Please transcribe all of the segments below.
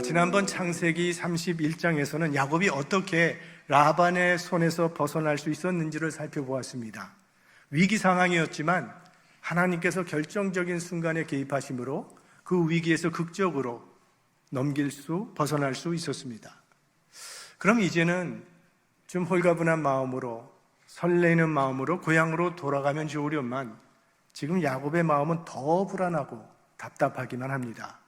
지난번 창세기 31장에서는 야곱이 어떻게 라반의 손에서 벗어날 수 있었는지를 살펴보았습니다. 위기 상황이었지만 하나님께서 결정적인 순간에 개입하심으로 그 위기에서 극적으로 벗어날 수 있었습니다. 그럼 이제는 좀 홀가분한 마음으로, 설레는 마음으로 고향으로 돌아가면 좋으련만 지금 야곱의 마음은 더 불안하고 답답하기만 합니다.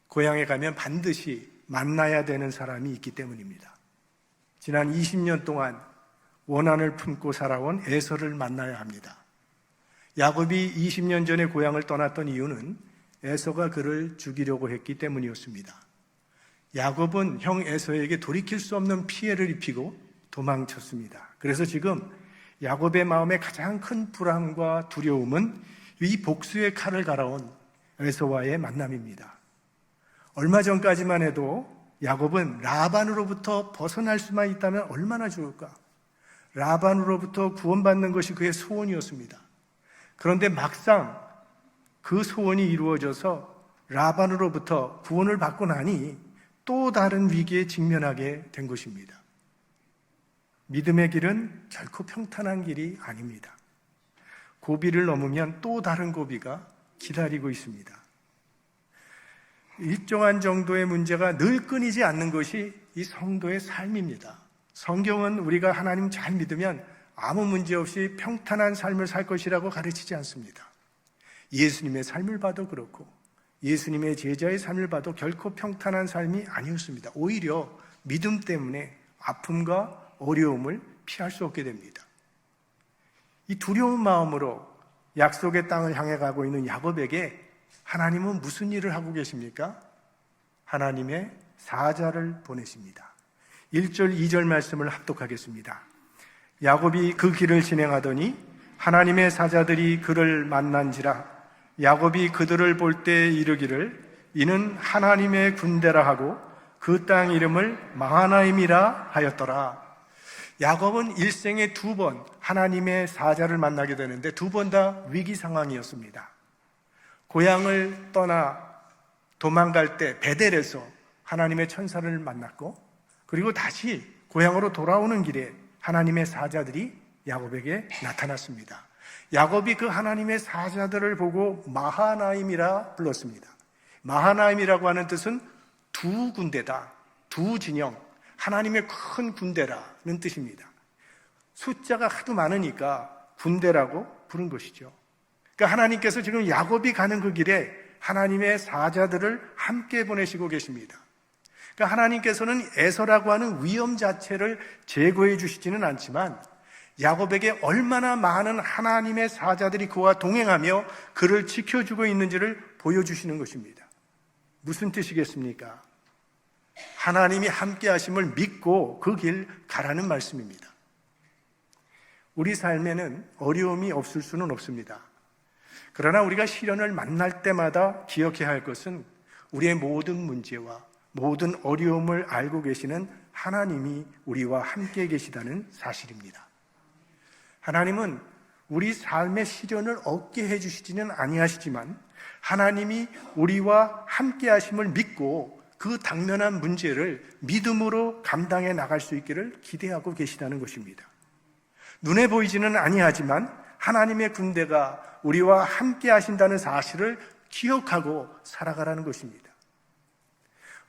고향에 가면 반드시 만나야 되는 사람이 있기 때문입니다. 지난 20년 동안 원한을 품고 살아온 에서를 만나야 합니다. 야곱이 20년 전에 고향을 떠났던 이유는 에서가 그를 죽이려고 했기 때문이었습니다. 야곱은 형 에서에게 돌이킬 수 없는 피해를 입히고 도망쳤습니다. 그래서 지금 야곱의 마음에 가장 큰 불안과 두려움은 이 복수의 칼을 갈아온 에서와의 만남입니다. 얼마 전까지만 해도 야곱은 라반으로부터 벗어날 수만 있다면 얼마나 좋을까? 라반으로부터 구원받는 것이 그의 소원이었습니다. 그런데 막상 그 소원이 이루어져서 라반으로부터 구원을 받고 나니 또 다른 위기에 직면하게 된 것입니다. 믿음의 길은 결코 평탄한 길이 아닙니다. 고비를 넘으면 또 다른 고비가 기다리고 있습니다. 일정한 정도의 문제가 늘 끊이지 않는 것이 이 성도의 삶입니다. 성경은 우리가 하나님 잘 믿으면 아무 문제 없이 평탄한 삶을 살 것이라고 가르치지 않습니다. 예수님의 삶을 봐도 그렇고 예수님의 제자의 삶을 봐도 결코 평탄한 삶이 아니었습니다. 오히려 믿음 때문에 아픔과 어려움을 피할 수 없게 됩니다. 이 두려운 마음으로 약속의 땅을 향해 가고 있는 야곱에게 하나님은 무슨 일을 하고 계십니까? 하나님의 사자를 보내십니다. 1절, 2절 말씀을 합독하겠습니다. 야곱이 그 길을 진행하더니 하나님의 사자들이 그를 만난지라. 야곱이 그들을 볼 때 이르기를 이는 하나님의 군대라 하고 그 땅 이름을 마하나임이라 하였더라. 야곱은 일생에 2번 하나님의 사자를 만나게 되는데 2번 다 위기 상황이었습니다. 고향을 떠나 도망갈 때 베델에서 하나님의 천사를 만났고, 그리고 다시 고향으로 돌아오는 길에 하나님의 사자들이 야곱에게 나타났습니다. 야곱이 그 하나님의 사자들을 보고 마하나임이라 불렀습니다. 마하나임이라고 하는 뜻은 두 군대다, 두 진영, 하나님의 큰 군대라는 뜻입니다. 숫자가 하도 많으니까 군대라고 부른 것이죠. 그러니까 하나님께서 지금 야곱이 가는 그 길에 하나님의 사자들을 함께 보내시고 계십니다. 그러니까 하나님께서는 에서라고 하는 위험 자체를 제거해 주시지는 않지만 야곱에게 얼마나 많은 하나님의 사자들이 그와 동행하며 그를 지켜주고 있는지를 보여주시는 것입니다. 무슨 뜻이겠습니까? 하나님이 함께 하심을 믿고 그 길 가라는 말씀입니다. 우리 삶에는 어려움이 없을 수는 없습니다. 그러나 우리가 시련을 만날 때마다 기억해야 할 것은 우리의 모든 문제와 모든 어려움을 알고 계시는 하나님이 우리와 함께 계시다는 사실입니다. 하나님은 우리 삶의 시련을 얻게 해주시지는 아니하시지만 하나님이 우리와 함께 하심을 믿고 그 당면한 문제를 믿음으로 감당해 나갈 수 있기를 기대하고 계시다는 것입니다. 눈에 보이지는 아니하지만 하나님의 군대가 우리와 함께 하신다는 사실을 기억하고 살아가라는 것입니다.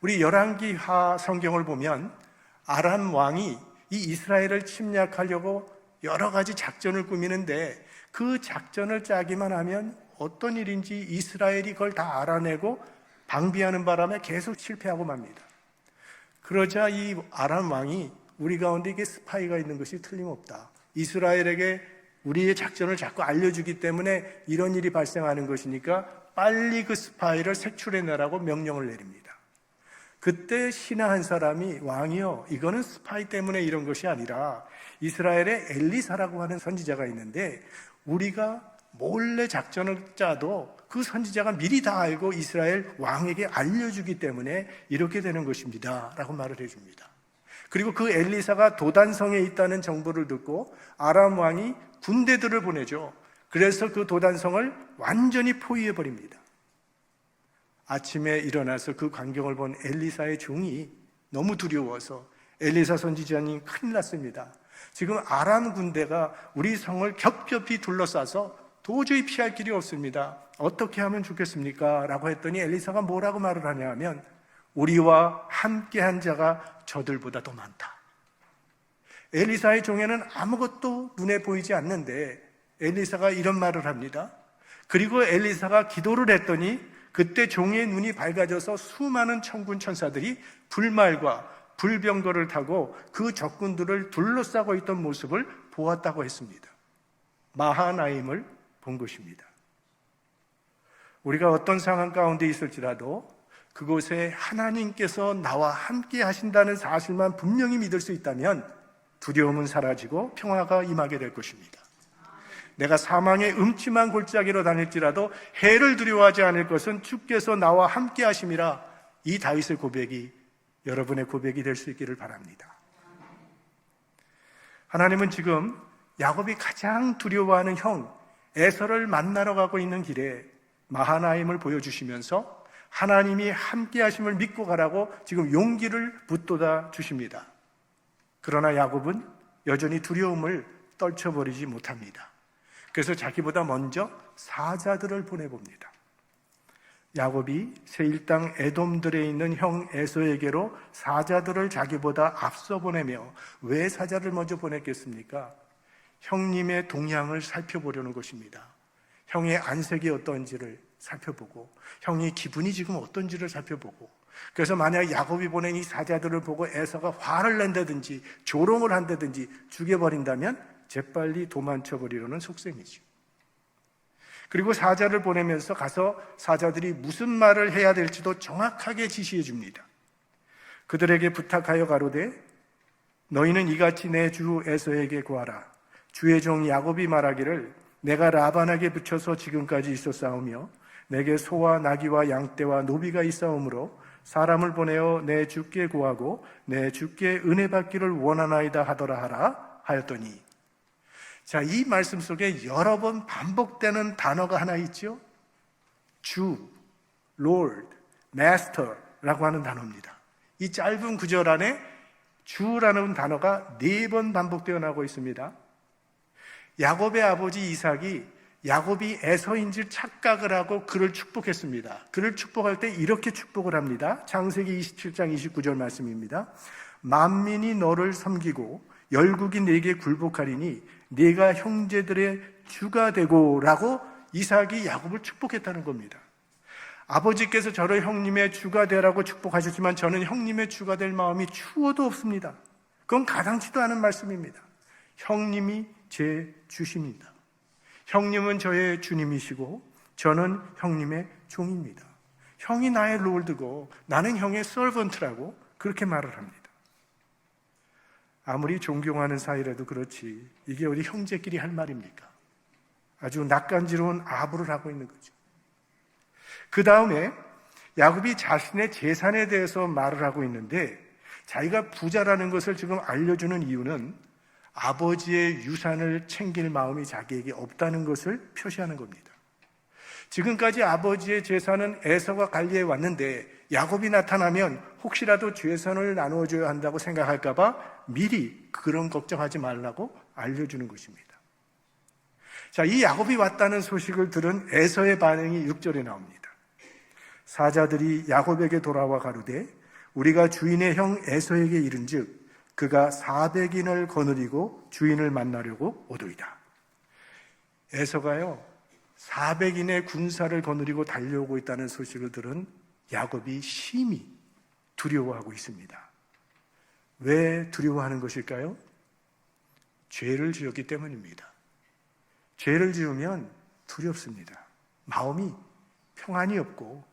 우리 열왕기하 성경을 보면 아람 왕이 이 이스라엘을 침략하려고 여러 가지 작전을 꾸미는데 그 작전을 짜기만 하면 어떤 일인지 이스라엘이 그걸 다 알아내고 방비하는 바람에 계속 실패하고 맙니다. 그러자 이 아람 왕이 우리 가운데 이게 스파이가 있는 것이 틀림없다. 이스라엘에게 우리의 작전을 자꾸 알려주기 때문에 이런 일이 발생하는 것이니까 빨리 그 스파이를 색출해내라고 명령을 내립니다. 그때 신하 한 사람이 왕이요, 이거는 스파이 때문에 이런 것이 아니라 이스라엘에 엘리사라고 하는 선지자가 있는데 우리가 몰래 작전을 짜도 그 선지자가 미리 다 알고 이스라엘 왕에게 알려주기 때문에 이렇게 되는 것입니다 라고 말을 해줍니다. 그리고 그 엘리사가 도단성에 있다는 정보를 듣고 아람 왕이 군대들을 보내죠. 그래서 그 도단성을 완전히 포위해버립니다. 아침에 일어나서 그 광경을 본 엘리사의 종이 너무 두려워서 엘리사 선지자님 큰일 났습니다. 지금 아람 군대가 우리 성을 겹겹이 둘러싸서 도저히 피할 길이 없습니다. 어떻게 하면 좋겠습니까? 라고 했더니 엘리사가 뭐라고 말을 하냐 하면 우리와 함께한 자가 저들보다 더 많다. 엘리사의 종에는 아무것도 눈에 보이지 않는데 엘리사가 이런 말을 합니다. 그리고 엘리사가 기도를 했더니 그때 종의 눈이 밝아져서 수많은 천군 천사들이 불말과 불병거를 타고 그 적군들을 둘러싸고 있던 모습을 보았다고 했습니다. 마하나임을 본 것입니다. 우리가 어떤 상황 가운데 있을지라도 그곳에 하나님께서 나와 함께 하신다는 사실만 분명히 믿을 수 있다면 두려움은 사라지고 평화가 임하게 될 것입니다. 내가 사망의 음침한 골짜기로 다닐지라도 해를 두려워하지 않을 것은 주께서 나와 함께 하심이라. 이 다윗의 고백이 여러분의 고백이 될 수 있기를 바랍니다. 하나님은 지금 야곱이 가장 두려워하는 형 에서를 만나러 가고 있는 길에 마하나임을 보여주시면서 하나님이 함께 하심을 믿고 가라고 지금 용기를 북돋아 주십니다. 그러나 야곱은 여전히 두려움을 떨쳐버리지 못합니다. 그래서 자기보다 먼저 사자들을 보내봅니다. 야곱이 세일 땅 에돔들에 있는 형 에서에게로 사자들을 자기보다 앞서 보내며 왜 사자를 먼저 보냈겠습니까? 형님의 동향을 살펴보려는 것입니다. 형의 안색이 어떤지를 살펴보고 형의 기분이 지금 어떤지를 살펴보고, 그래서 만약 야곱이 보낸 이 사자들을 보고 에서가 화를 낸다든지 조롱을 한다든지 죽여버린다면 재빨리 도망쳐버리려는 속셈이죠. 그리고 사자를 보내면서 가서 사자들이 무슨 말을 해야 될지도 정확하게 지시해 줍니다. 그들에게 부탁하여 가로되 너희는 이같이 내 주 에서에게 구하라. 주의 종 야곱이 말하기를 내가 라반에게 붙여서 지금까지 있었사오며 내게 소와 나귀와 양떼와 노비가 있사오므로 사람을 보내어 내 주께 구하고 내 주께 은혜 받기를 원하나이다 하더라 하라 하였더니, 자, 이 말씀 속에 여러 번 반복되는 단어가 하나 있죠. 주, Lord, Master라고 하는 단어입니다. 이 짧은 구절 안에 주라는 단어가 4번 반복되어 나오고 있습니다. 야곱의 아버지 이삭이 야곱이 에서인지 착각을 하고 그를 축복했습니다. 그를 축복할 때 이렇게 축복을 합니다. 창세기 27장 29절 말씀입니다. 만민이 너를 섬기고 열국이 네게 굴복하리니 네가 형제들의 주가 되고 라고 이삭이 야곱을 축복했다는 겁니다. 아버지께서 저를 형님의 주가 되라고 축복하셨지만 저는 형님의 주가 될 마음이 추워도 없습니다. 그건 가당치도 않은 말씀입니다. 형님이 제 주십니다. 형님은 저의 주님이시고 저는 형님의 종입니다. 형이 나의 롤드고 나는 형의 서번트라고 그렇게 말을 합니다. 아무리 존경하는 사이라도 그렇지 이게 우리 형제끼리 할 말입니까? 아주 낯간지러운 아부를 하고 있는 거죠. 그 다음에 야곱이 자신의 재산에 대해서 말을 하고 있는데 자기가 부자라는 것을 지금 알려주는 이유는 아버지의 유산을 챙길 마음이 자기에게 없다는 것을 표시하는 겁니다. 지금까지 아버지의 재산은 에서가 관리해 왔는데 야곱이 나타나면 혹시라도 재산을 나누어줘야 한다고 생각할까 봐 미리 그런 걱정하지 말라고 알려주는 것입니다. 자, 이 야곱이 왔다는 소식을 들은 에서의 반응이 6절에 나옵니다. 사자들이 야곱에게 돌아와 가로되 우리가 주인의 형 에서에게 이른즉 그가 400인을 거느리고 주인을 만나려고 오도이다. 에서가요 400인의 군사를 거느리고 달려오고 있다는 소식을 들은 야곱이 심히 두려워하고 있습니다. 왜 두려워하는 것일까요? 죄를 지었기 때문입니다. 죄를 지으면 두렵습니다. 마음이 평안이 없고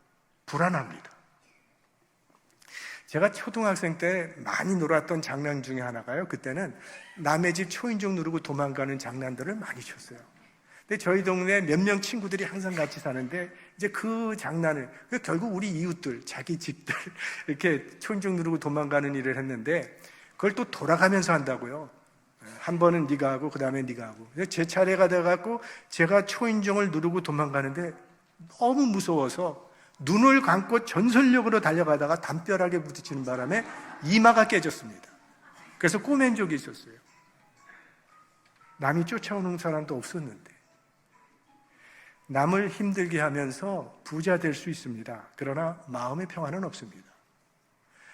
불안합니다. 제가 초등학생 때 많이 놀았던 장난 중에 하나가요. 그때는 남의 집 초인종 누르고 도망가는 장난들을 많이 쳤어요. 근데 저희 동네에 몇 명 친구들이 항상 같이 사는데 이제 그 장난을 결국 우리 이웃들, 자기 집들 이렇게 초인종 누르고 도망가는 일을 했는데 그걸 또 돌아가면서 한다고요. 한 번은 네가 하고 그 다음에 네가 하고. 제 차례가 돼갖고 제가 초인종을 누르고 도망가는데 너무 무서워서 눈을 감고 전설력으로 달려가다가 담벼락에 부딪히는 바람에 이마가 깨졌습니다. 그래서 꼬맨 적이 있었어요. 남이 쫓아오는 사람도 없었는데. 남을 힘들게 하면서 부자 될 수 있습니다. 그러나 마음의 평안은 없습니다.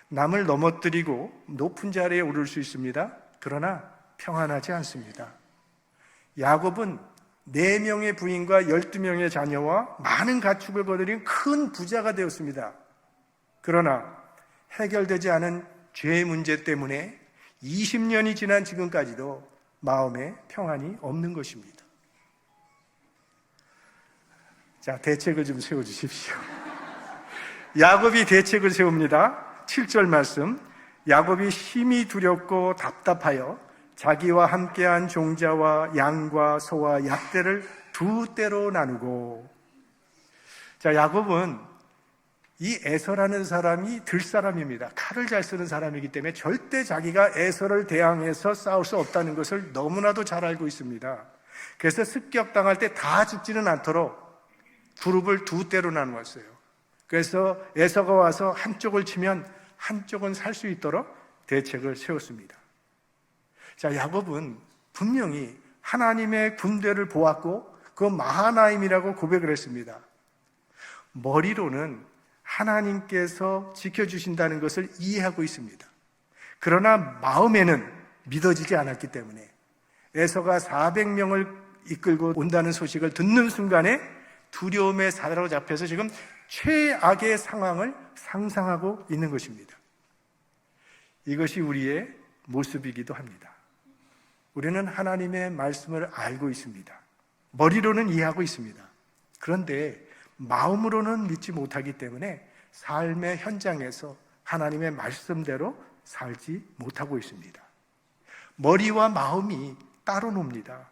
남을 넘어뜨리고 높은 자리에 오를 수 있습니다. 그러나 평안하지 않습니다. 야곱은 4명의 부인과 12명의 자녀와 많은 가축을 거느린 큰 부자가 되었습니다. 그러나 해결되지 않은 죄의 문제 때문에 20년이 지난 지금까지도 마음에 평안이 없는 것입니다. 자, 대책을 좀 세워주십시오. 야곱이 대책을 세웁니다. 7절 말씀. 야곱이 심히 두렵고 답답하여 자기와 함께한 종자와 양과 소와 약대를 2대로 나누고. 자, 야곱은 이 에서라는 사람이 들사람입니다. 칼을 잘 쓰는 사람이기 때문에 절대 자기가 에서를 대항해서 싸울 수 없다는 것을 너무나도 잘 알고 있습니다. 그래서 습격당할 때 다 죽지는 않도록 그룹을 2대로 나누었어요. 그래서 에서가 와서 한쪽을 치면 한쪽은 살 수 있도록 대책을 세웠습니다. 자, 야곱은 분명히 하나님의 군대를 보았고 그 마하나임이라고 고백을 했습니다. 머리로는 하나님께서 지켜주신다는 것을 이해하고 있습니다. 그러나 마음에는 믿어지지 않았기 때문에 에서가 400명을 이끌고 온다는 소식을 듣는 순간에 두려움에 사로잡혀서 지금 최악의 상황을 상상하고 있는 것입니다. 이것이 우리의 모습이기도 합니다. 우리는 하나님의 말씀을 알고 있습니다. 머리로는 이해하고 있습니다. 그런데 마음으로는 믿지 못하기 때문에 삶의 현장에서 하나님의 말씀대로 살지 못하고 있습니다. 머리와 마음이 따로 놉니다.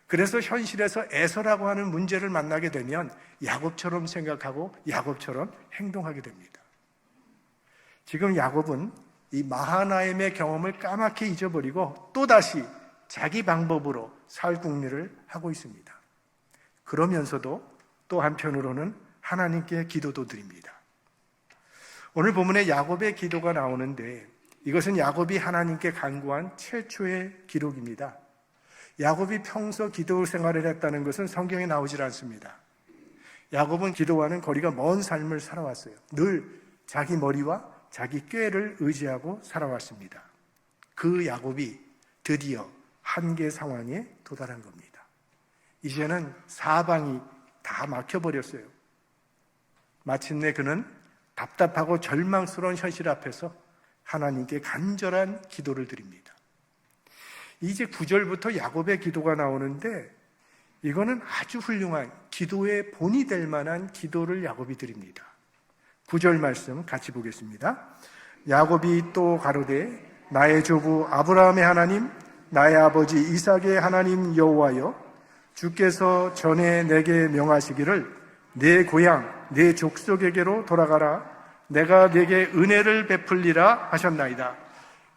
그래서 현실에서 에서라고 하는 문제를 만나게 되면 야곱처럼 생각하고 야곱처럼 행동하게 됩니다. 지금 야곱은 이 마하나임의 경험을 까맣게 잊어버리고 또다시 자기 방법으로 살 궁리를 하고 있습니다. 그러면서도 또 한편으로는 하나님께 기도도 드립니다. 오늘 본문에 야곱의 기도가 나오는데 이것은 야곱이 하나님께 간구한 최초의 기록입니다. 야곱이 평소 기도 생활을 했다는 것은 성경에 나오질 않습니다. 야곱은 기도와는 거리가 먼 삶을 살아왔어요. 늘 자기 머리와 자기 꾀를 의지하고 살아왔습니다. 그 야곱이 드디어 한계 상황에 도달한 겁니다. 이제는 사방이 다 막혀버렸어요. 마침내 그는 답답하고 절망스러운 현실 앞에서 하나님께 간절한 기도를 드립니다. 이제 9절부터 야곱의 기도가 나오는데 이거는 아주 훌륭한 기도의 본이 될 만한 기도를 야곱이 드립니다. 9절 말씀 같이 보겠습니다. 야곱이 또 가로되 나의 조부 아브라함의 하나님 나의 아버지 이삭의 하나님 여호와여 주께서 전에 내게 명하시기를 내 고향 내 족속에게로 돌아가라 내가 내게 은혜를 베풀리라 하셨나이다.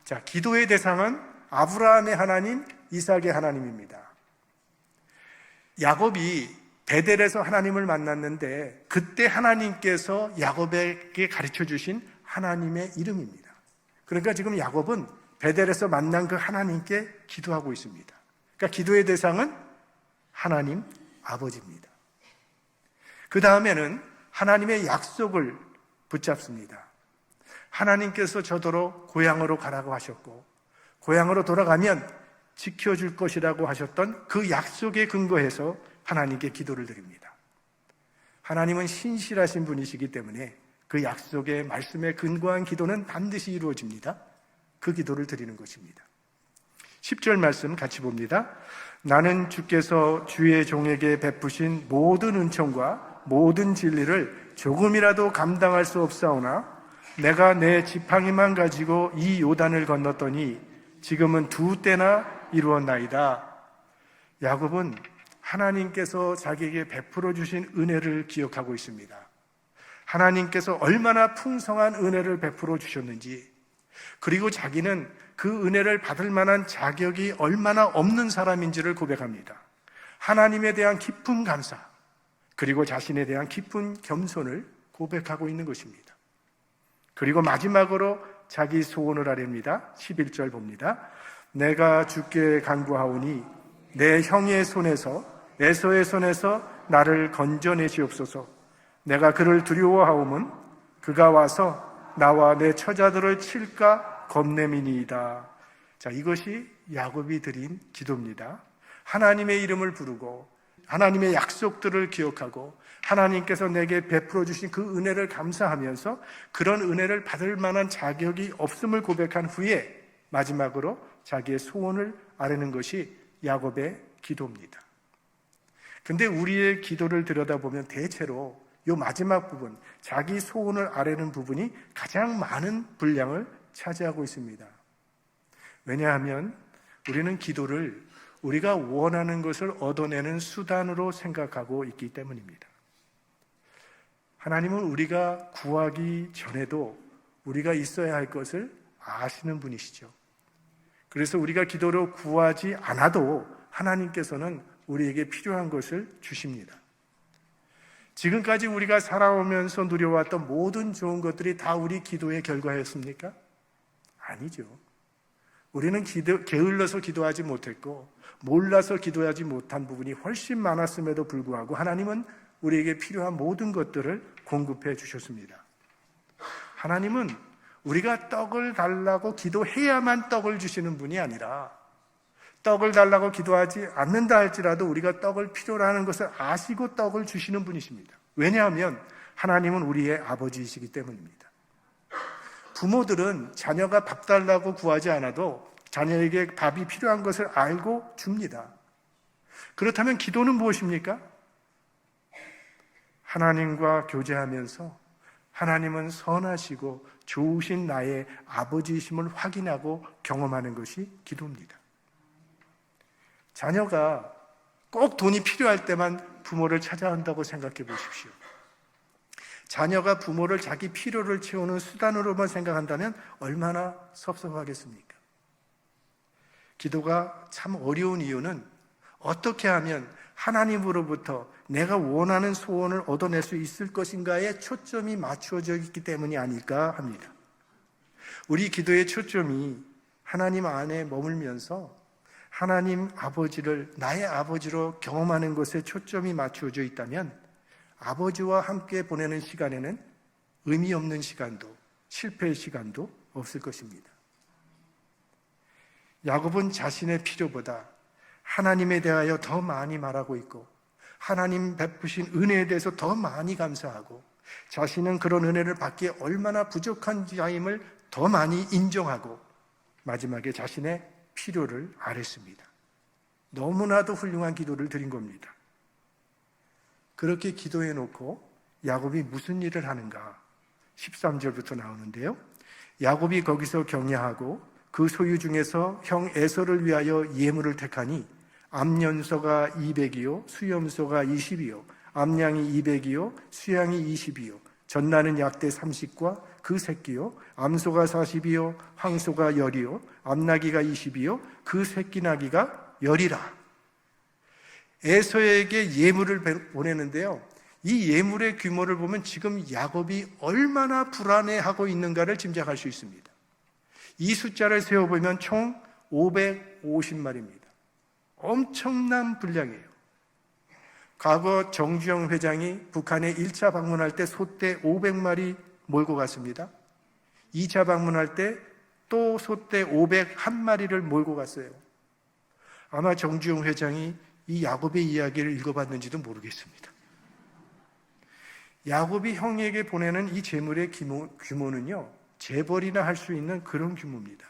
자, 기도의 대상은 아브라함의 하나님, 이삭의 하나님입니다. 야곱이 베델에서 하나님을 만났는데 그때 하나님께서 야곱에게 가르쳐 주신 하나님의 이름입니다. 그러니까 지금 야곱은 베델에서 만난 그 하나님께 기도하고 있습니다. 그러니까 기도의 대상은 하나님 아버지입니다. 그 다음에는 하나님의 약속을 붙잡습니다. 하나님께서 저더러 고향으로 가라고 하셨고 고향으로 돌아가면 지켜줄 것이라고 하셨던 그 약속에 근거해서 하나님께 기도를 드립니다. 하나님은 신실하신 분이시기 때문에 그 약속의 말씀에 근거한 기도는 반드시 이루어집니다. 그 기도를 드리는 것입니다. 10절 말씀 같이 봅니다. 나는 주께서 주의 종에게 베푸신 모든 은총과 모든 진리를 조금이라도 감당할 수 없사오나 내가 내 지팡이만 가지고 이 요단을 건넜더니 지금은 2때나 이루었나이다. 야곱은 하나님께서 자기에게 베풀어 주신 은혜를 기억하고 있습니다. 하나님께서 얼마나 풍성한 은혜를 베풀어 주셨는지, 그리고 자기는 그 은혜를 받을 만한 자격이 얼마나 없는 사람인지를 고백합니다. 하나님에 대한 깊은 감사, 그리고 자신에 대한 깊은 겸손을 고백하고 있는 것입니다. 그리고 마지막으로 자기 소원을 아뢰입니다. 11절 봅니다. 내가 주께 간구하오니 내 형의 손에서 에서의 손에서 나를 건져내시옵소서. 내가 그를 두려워하오면 그가 와서 나와 내 처자들을 칠까 겁냄이니이다. 자, 이것이 야곱이 드린 기도입니다. 하나님의 이름을 부르고 하나님의 약속들을 기억하고 하나님께서 내게 베풀어 주신 그 은혜를 감사하면서 그런 은혜를 받을 만한 자격이 없음을 고백한 후에 마지막으로 자기의 소원을 아뢰는 것이 야곱의 기도입니다. 근데 우리의 기도를 들여다보면 대체로 이 마지막 부분, 자기 소원을 아뢰는 부분이 가장 많은 분량을 차지하고 있습니다. 왜냐하면 우리는 기도를 우리가 원하는 것을 얻어내는 수단으로 생각하고 있기 때문입니다. 하나님은 우리가 구하기 전에도 우리가 있어야 할 것을 아시는 분이시죠. 그래서 우리가 기도로 구하지 않아도 하나님께서는 우리에게 필요한 것을 주십니다. 지금까지 우리가 살아오면서 누려왔던 모든 좋은 것들이 다 우리 기도의 결과였습니까? 아니죠. 우리는 게을러서 기도하지 못했고 몰라서 기도하지 못한 부분이 훨씬 많았음에도 불구하고 하나님은 우리에게 필요한 모든 것들을 공급해 주셨습니다. 하나님은 우리가 떡을 달라고 기도해야만 떡을 주시는 분이 아니라 떡을 달라고 기도하지 않는다 할지라도 우리가 떡을 필요로 하는 것을 아시고 떡을 주시는 분이십니다. 왜냐하면 하나님은 우리의 아버지이시기 때문입니다. 부모들은 자녀가 밥 달라고 구하지 않아도 자녀에게 밥이 필요한 것을 알고 줍니다. 그렇다면 기도는 무엇입니까? 하나님과 교제하면서 하나님은 선하시고 좋으신 나의 아버지이심을 확인하고 경험하는 것이 기도입니다. 자녀가 꼭 돈이 필요할 때만 부모를 찾아온다고 생각해 보십시오. 자녀가 부모를 자기 필요를 채우는 수단으로만 생각한다면 얼마나 섭섭하겠습니까? 기도가 참 어려운 이유는 어떻게 하면 하나님으로부터 내가 원하는 소원을 얻어낼 수 있을 것인가에 초점이 맞추어져 있기 때문이 아닐까 합니다. 우리 기도의 초점이 하나님 안에 머물면서 하나님 아버지를 나의 아버지로 경험하는 것에 초점이 맞추어져 있다면 아버지와 함께 보내는 시간에는 의미 없는 시간도 실패의 시간도 없을 것입니다. 야곱은 자신의 필요보다 하나님에 대하여 더 많이 말하고 있고 하나님 베푸신 은혜에 대해서 더 많이 감사하고 자신은 그런 은혜를 받기에 얼마나 부족한 자임을 더 많이 인정하고 마지막에 자신의 필요를 아뢰습니다. 너무나도 훌륭한 기도를 드린 겁니다. 그렇게 기도해 놓고 야곱이 무슨 일을 하는가? 13절부터 나오는데요. 야곱이 거기서 격려하고 그 소유 중에서 형 에서를 위하여 예물을 택하니 암연소가 200이요 수염소가 20이요 암양이 200이요 수양이 20이요 전나는 약대 30과 그 새끼요 암소가 40이요 황소가 10이요 암나귀가 20이요 그 새끼 나귀가 10이라. 에서에게 예물을 보내는데요. 이 예물의 규모를 보면 지금 야곱이 얼마나 불안해하고 있는가를 짐작할 수 있습니다. 이 숫자를 세어보면 총 550마리입니다. 엄청난 분량이에요. 과거 정주영 회장이 북한에 1차 방문할 때 소떼 500마리 몰고 갔습니다. 2차 방문할 때 또 소떼 501마리를 몰고 갔어요. 아마 정주영 회장이 이 야곱의 이야기를 읽어봤는지도 모르겠습니다. 야곱이 형에게 보내는 이 재물의 규모는요, 재벌이나 할 수 있는 그런 규모입니다.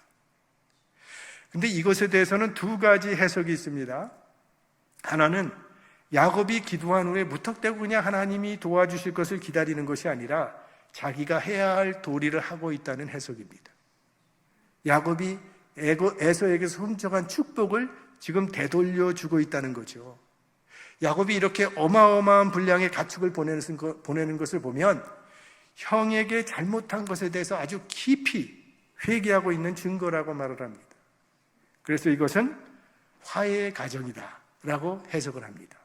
근데 이것에 대해서는 두 가지 해석이 있습니다. 하나는 야곱이 기도한 후에 무턱대고 그냥 하나님이 도와주실 것을 기다리는 것이 아니라 자기가 해야 할 도리를 하고 있다는 해석입니다. 야곱이 에서에게서 훔쳐간 축복을 지금 되돌려 주고 있다는 거죠. 야곱이 이렇게 어마어마한 분량의 가축을 보내는 것을 보면 형에게 잘못한 것에 대해서 아주 깊이 회개하고 있는 증거라고 말을 합니다. 그래서 이것은 화해의 가정이다 라고 해석을 합니다.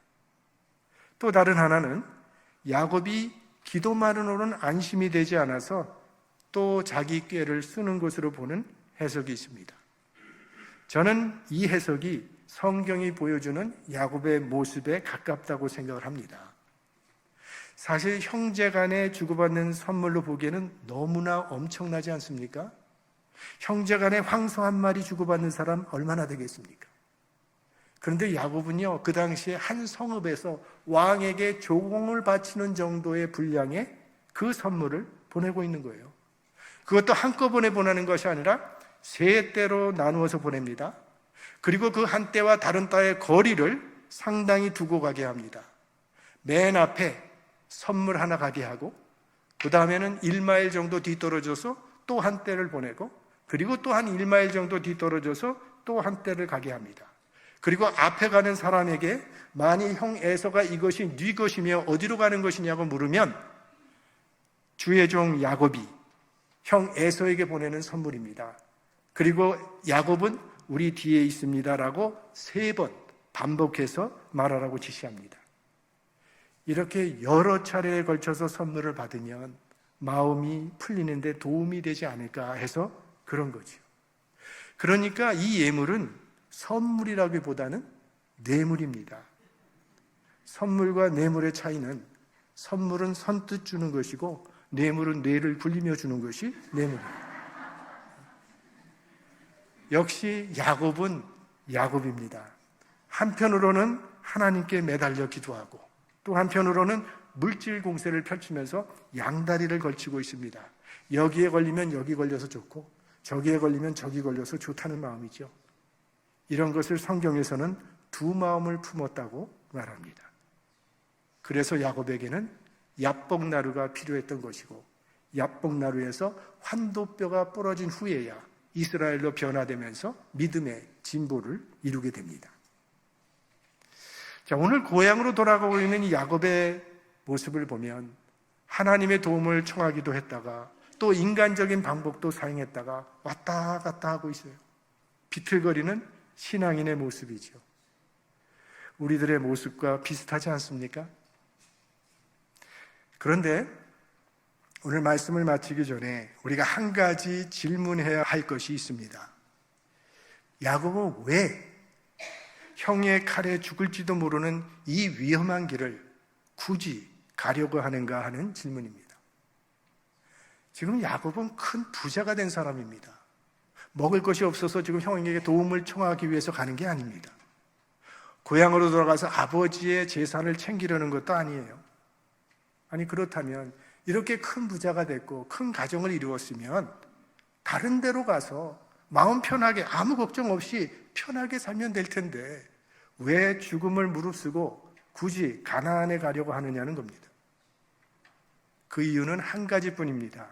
또 다른 하나는 야곱이 기도만으로는 안심이 되지 않아서 또 자기 꾀를 쓰는 것으로 보는 해석이 있습니다. 저는 이 해석이 성경이 보여주는 야곱의 모습에 가깝다고 생각을 합니다. 사실 형제 간에 주고받는 선물로 보기에는 너무나 엄청나지 않습니까? 형제 간에 황소 한 마리 주고받는 사람 얼마나 되겠습니까? 그런데 야곱은요, 그 당시에 한 성읍에서 왕에게 조공을 바치는 정도의 분량의 그 선물을 보내고 있는 거예요. 그것도 한꺼번에 보내는 것이 아니라 세 때로 나누어서 보냅니다. 그리고 그 한 때와 다른 때의 거리를 상당히 두고 가게 합니다. 맨 앞에 선물 하나 가게 하고, 그 다음에는 1마일 정도 뒤떨어져서 또 한 때를 보내고, 그리고 또 한 1마일 정도 뒤떨어져서 또 한 때를 가게 합니다. 그리고 앞에 가는 사람에게 만일 형 에서가 이것이 네 것이며 어디로 가는 것이냐고 물으면 주의 종 야곱이 형 에서에게 보내는 선물입니다. 그리고 야곱은 우리 뒤에 있습니다라고 3번 반복해서 말하라고 지시합니다. 이렇게 여러 차례에 걸쳐서 선물을 받으면 마음이 풀리는데 도움이 되지 않을까 해서 그런 거죠. 그러니까 이 예물은 선물이라기보다는 뇌물입니다. 선물과 뇌물의 차이는 선물은 선뜻 주는 것이고 뇌물은 뇌를 굴리며 주는 것이 뇌물입니다. 역시 야곱은 야곱입니다. 한편으로는 하나님께 매달려 기도하고 또 한편으로는 물질 공세를 펼치면서 양다리를 걸치고 있습니다. 여기에 걸리면 여기 걸려서 좋고 저기에 걸리면 저기 걸려서 좋다는 마음이죠. 이런 것을 성경에서는 두 마음을 품었다고 말합니다. 그래서 야곱에게는 야복나루가 필요했던 것이고 야복나루에서 환도뼈가 부러진 후에야 이스라엘로 변화되면서 믿음의 진보를 이루게 됩니다. 자, 오늘 고향으로 돌아가고 있는 이 야곱의 모습을 보면 하나님의 도움을 청하기도 했다가 또 인간적인 방법도 사용했다가 왔다 갔다 하고 있어요. 비틀거리는 신앙인의 모습이죠. 우리들의 모습과 비슷하지 않습니까? 그런데 오늘 말씀을 마치기 전에 우리가 한 가지 질문해야 할 것이 있습니다. 야곱은 왜 형의 칼에 죽을지도 모르는 이 위험한 길을 굳이 가려고 하는가 하는 질문입니다. 지금 야곱은 큰 부자가 된 사람입니다. 먹을 것이 없어서 지금 형에게 도움을 청하기 위해서 가는 게 아닙니다. 고향으로 돌아가서 아버지의 재산을 챙기려는 것도 아니에요. 아니, 그렇다면 이렇게 큰 부자가 됐고 큰 가정을 이루었으면 다른 데로 가서 마음 편하게 아무 걱정 없이 편하게 살면 될 텐데 왜 죽음을 무릅쓰고 굳이 가나안에 가려고 하느냐는 겁니다. 그 이유는 한 가지뿐입니다.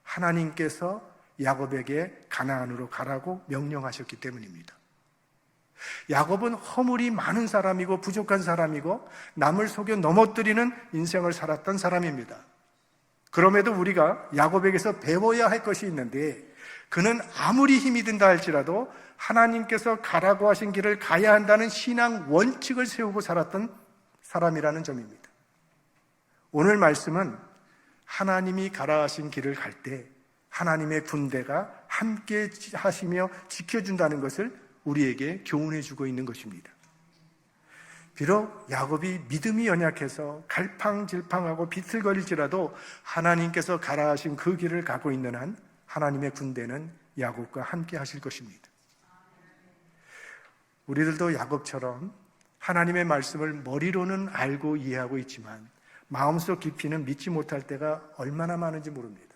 하나님께서 야곱에게 가나안으로 가라고 명령하셨기 때문입니다. 야곱은 허물이 많은 사람이고 부족한 사람이고 남을 속여 넘어뜨리는 인생을 살았던 사람입니다. 그럼에도 우리가 야곱에게서 배워야 할 것이 있는데 그는 아무리 힘이 든다 할지라도 하나님께서 가라고 하신 길을 가야 한다는 신앙 원칙을 세우고 살았던 사람이라는 점입니다. 오늘 말씀은 하나님이 가라 하신 길을 갈 때 하나님의 군대가 함께 하시며 지켜준다는 것을 우리에게 교훈해 주고 있는 것입니다. 비록 야곱이 믿음이 연약해서 갈팡질팡하고 비틀거릴지라도 하나님께서 가라 하신 그 길을 가고 있는 한 하나님의 군대는 야곱과 함께 하실 것입니다. 우리들도 야곱처럼 하나님의 말씀을 머리로는 알고 이해하고 있지만 마음속 깊이는 믿지 못할 때가 얼마나 많은지 모릅니다.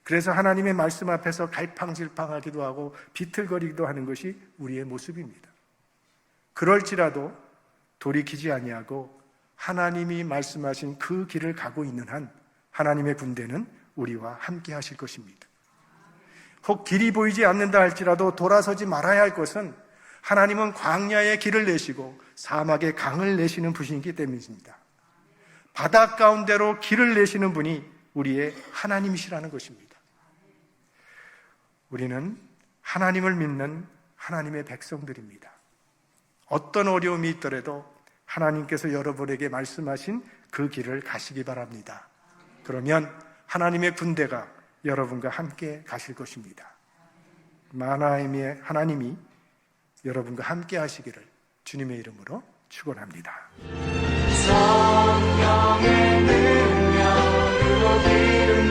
그래서 하나님의 말씀 앞에서 갈팡질팡하기도 하고 비틀거리기도 하는 것이 우리의 모습입니다. 그럴지라도 돌이키지 아니하고 하나님이 말씀하신 그 길을 가고 있는 한 하나님의 군대는 우리와 함께 하실 것입니다. 혹 길이 보이지 않는다 할지라도 돌아서지 말아야 할 것은 하나님은 광야에 길을 내시고 사막에 강을 내시는 분이기 때문입니다. 바다 가운데로 길을 내시는 분이 우리의 하나님이시라는 것입니다. 우리는 하나님을 믿는 하나님의 백성들입니다. 어떤 어려움이 있더라도 하나님께서 여러분에게 말씀하신 그 길을 가시기 바랍니다. 그러면 하나님의 군대가 여러분과 함께 가실 것입니다. 만화임의 하나님이 여러분과 함께 하시기를 주님의 이름으로 축원합니다. 성령의 능력으로 기름